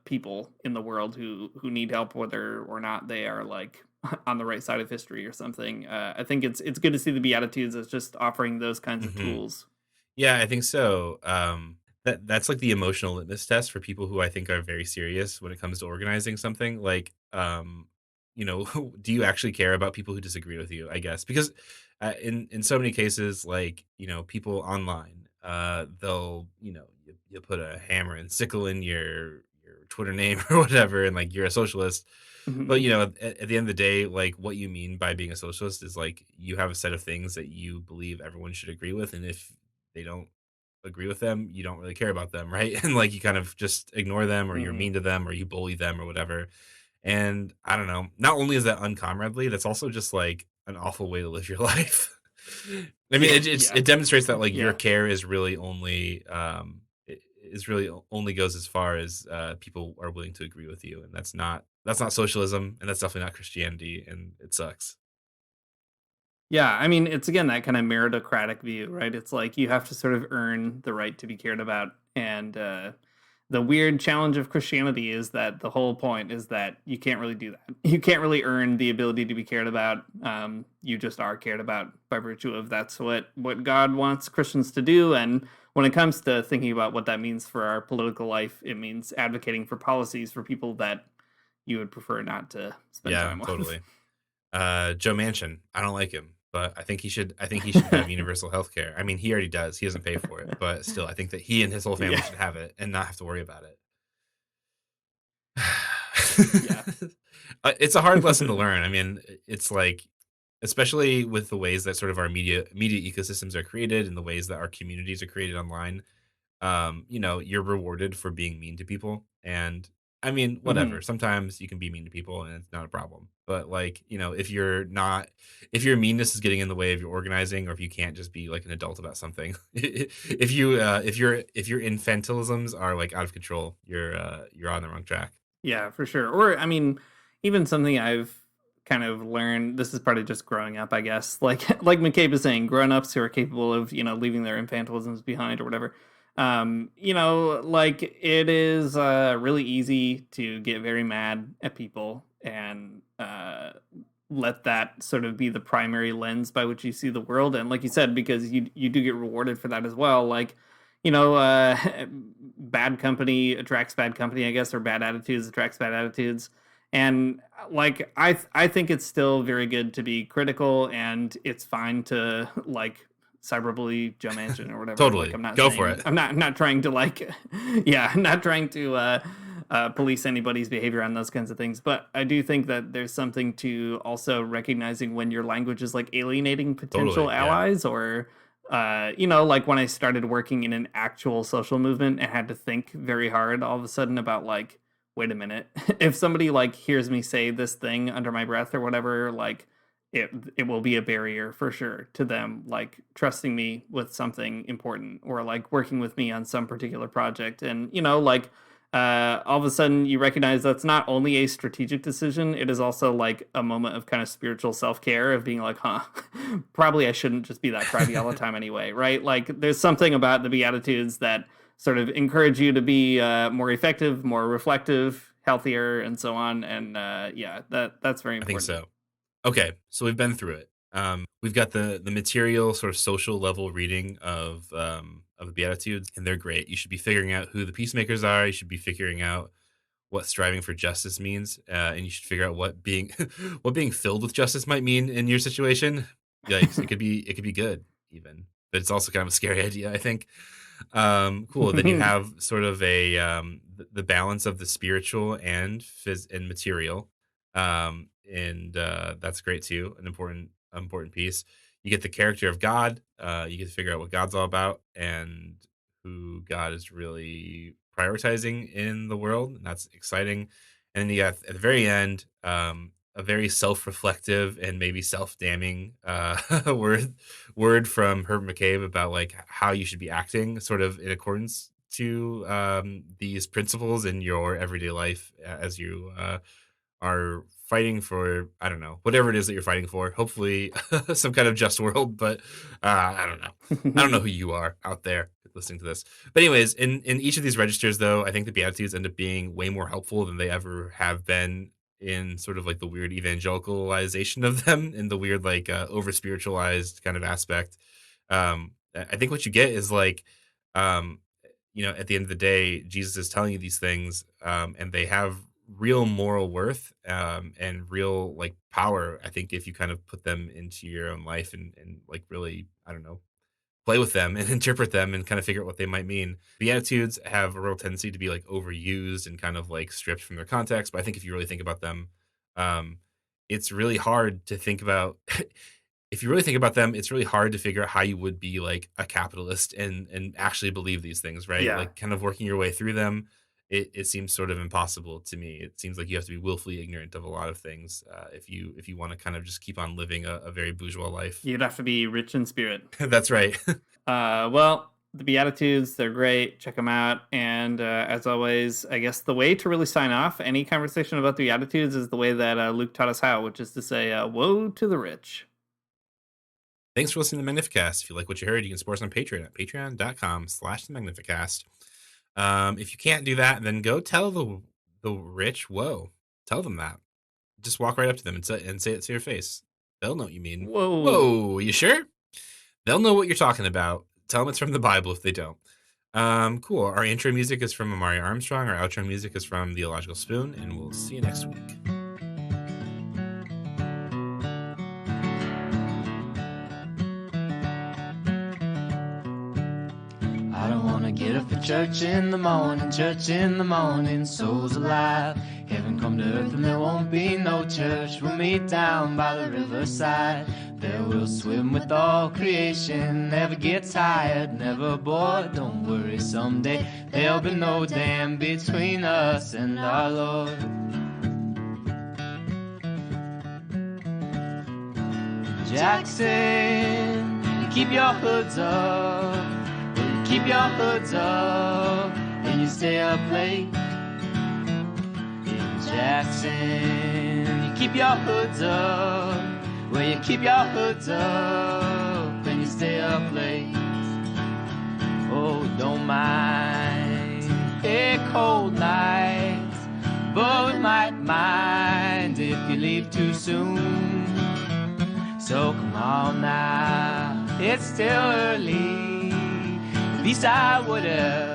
people in the world who need help, whether or not they are like on the right side of history or something. I think it's good to see the Beatitudes as just offering those kinds of Mhm. tools. Yeah, I think so. That's like the emotional litmus test for people who I think are very serious when it comes to organizing something. Like, do you actually care about people who disagree with you? I guess because in so many cases, like people online, they'll you put a hammer and sickle in your Twitter name or whatever, and like you're a socialist. But at the end of the day, like what you mean by being a socialist is like you have a set of things that you believe everyone should agree with, and if they don't agree with them, you don't really care about them, right? And like you kind of just ignore them, or you're Mhm. mean to them, or you bully them, or whatever. And I don't know. Not only is that uncomradely, that's also just like an awful way to live your life. I mean, Yeah, it demonstrates that like your yeah. care is really only is really only goes as far as people are willing to agree with you, and that's not socialism, and that's definitely not Christianity, and it sucks. Yeah, I mean, it's again that kind of meritocratic view, right? It's like you have to sort of earn the right to be cared about. And the weird challenge of Christianity is that the whole point is that you can't really do that. You can't really earn the ability to be cared about. You just are cared about by virtue of that's what God wants Christians to do. And when it comes to thinking about what that means for our political life, it means advocating for policies for people that you would prefer not to spend Yeah, time with. totally. Joe Manchin, I don't like him, but I think he should have universal health care. I mean, he already does. He doesn't pay for it, but still, I think that he and his whole family Yeah. should have it and not have to worry about it. Yeah. It's a hard lesson to learn. I mean, it's like, especially with the ways that sort of our media ecosystems are created and the ways that our communities are created online. You're rewarded for being mean to people, and I mean, whatever. Sometimes you can be mean to people and it's not a problem. But like, if your meanness is getting in the way of your organizing, or if you can't just be like an adult about something, if your infantilisms are like out of control, you're on the wrong track. Yeah, for sure. Or I mean, even something I've kind of learned, this is part of just growing up, I guess. Like McCabe is saying, grown-ups who are capable of, leaving their infantilisms behind or whatever. Like it is really easy to get very mad at people and let that sort of be the primary lens by which you see the world. And like you said, because you do get rewarded for that as well. Like, bad company attracts bad company, I guess, or bad attitudes attracts bad attitudes. And like, I think it's still very good to be critical, and it's fine to like cyberbully Joe Manchin or whatever. Totally. Like, I'm not Go saying, for it. I'm not trying to like, I'm not trying to police anybody's behavior on those kinds of things. But I do think that there's something to also recognizing when your language is like alienating potential allies, or, like when I started working in an actual social movement and had to think very hard all of a sudden about like, wait a minute, if somebody like hears me say this thing under my breath or whatever, like it will be a barrier for sure to them, like trusting me with something important, or like working with me on some particular project. And, all of a sudden you recognize that's not only a strategic decision, it is also like a moment of kind of spiritual self-care of being like, probably I shouldn't just be that crabby all the time anyway, right? Like there's something about the Beatitudes that sort of encourage you to be more effective, more reflective, healthier, and so on. And that's very important. I think so. Okay, so we've been through it. We've got the material sort of social level reading of the Beatitudes, and they're great. You should be figuring out who the peacemakers are. You should be figuring out what striving for justice means, and you should figure out what being filled with justice might mean in your situation. Yikes, it could be good even, but it's also kind of a scary idea, I think. Cool. Then you have sort of a the balance of the spiritual and material, and that's great too. An important piece. You get the character of God. You get to figure out what God's all about and who God is really prioritizing in the world, and that's exciting. And then you got at the very end a very self-reflective and maybe self-damning word from Herb McCabe about like how you should be acting sort of in accordance to these principles in your everyday life as you are fighting for, I don't know, whatever it is that you're fighting for. Hopefully some kind of just world, but I don't know. I don't know who you are out there listening to this. But anyways, in each of these registers, though, I think the Beatitudes end up being way more helpful than they ever have been in sort of like the weird evangelicalization of them, in the weird like over spiritualized kind of aspect. I think what you get is like, at the end of the day, Jesus is telling you these things, and they have real moral worth and real like power, I think, if you kind of put them into your own life and like really, I don't know, play with them and interpret them and kind of figure out what they might mean. The attitudes have a real tendency to be like overused and kind of like stripped from their context. But I think if you really think about them, it's really hard to think about. If you really think about them, it's really hard to figure out how you would be like a capitalist and actually believe these things, right? Yeah. Like kind of working your way through them. It seems sort of impossible to me. It seems like you have to be willfully ignorant of a lot of things if you want to kind of just keep on living a very bourgeois life. You'd have to be rich in spirit. That's right. Well, the Beatitudes, they're great. Check them out. And as always, I guess the way to really sign off any conversation about the Beatitudes is the way that Luke taught us how, which is to say, woe to the rich. Thanks for listening to Magnificast. If you like what you heard, you can support us on Patreon at patreon.com/Magnificast. If you can't do that, then go tell the rich, whoa. Tell them that. Just walk right up to them and say it to your face. They'll know what you mean. Whoa, you sure? They'll know what you're talking about. Tell them it's from the Bible if they don't. Cool. Our intro music is from Amari Armstrong. Our outro music is from Theological Spoon, and we'll see you next week. I don't wanna get up for church in the morning, souls alive. Heaven come to earth and there won't be no church. We'll meet down by the riverside. There we'll swim with all creation, never get tired, never bored. Don't worry, someday there'll be no dam between us and our Lord. Jackson, keep your hoods up. Keep your hoods up and you stay up late. In Jackson, you keep your hoods up. Well, you keep your hoods up and you stay up late. Oh, don't mind a cold night, but we might mind if you leave too soon. So come on now, it's still early. At least I would have